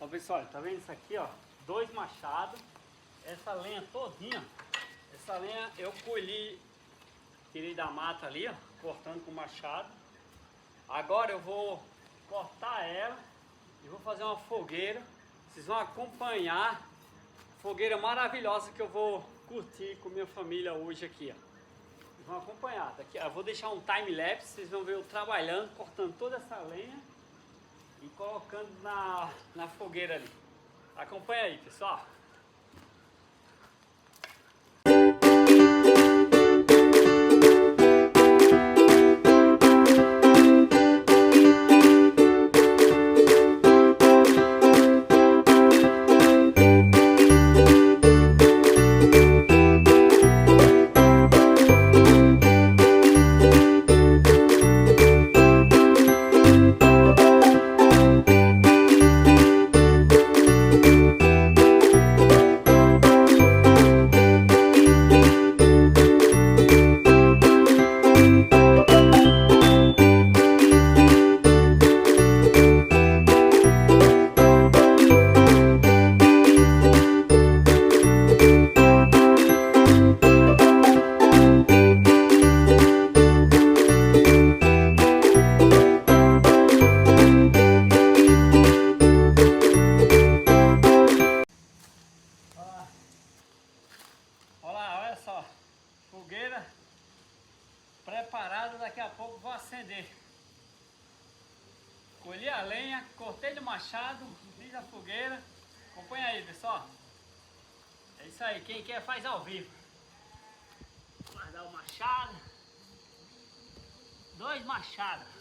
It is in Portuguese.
Ó pessoal, tá vendo isso aqui, ó? 2 machados. Essa lenha todinha, essa lenha eu colhi, tirei da mata ali, ó, cortando com machado. Agora eu vou cortar ela e vou fazer uma fogueira. Vocês vão acompanhar a fogueira maravilhosa que eu vou curtir com minha família hoje aqui, ó. Vão acompanhar. Daqui, eu vou deixar um time-lapse, vocês vão ver eu trabalhando, cortando toda essa lenha e colocando na fogueira ali. Acompanha aí, pessoal. Olha só, fogueira preparada, daqui a pouco vou acender. Colhi a lenha, cortei de machado, fiz a fogueira. Acompanha aí, pessoal. É isso aí, quem quer faz ao vivo. Vou guardar o machado. 2 machados.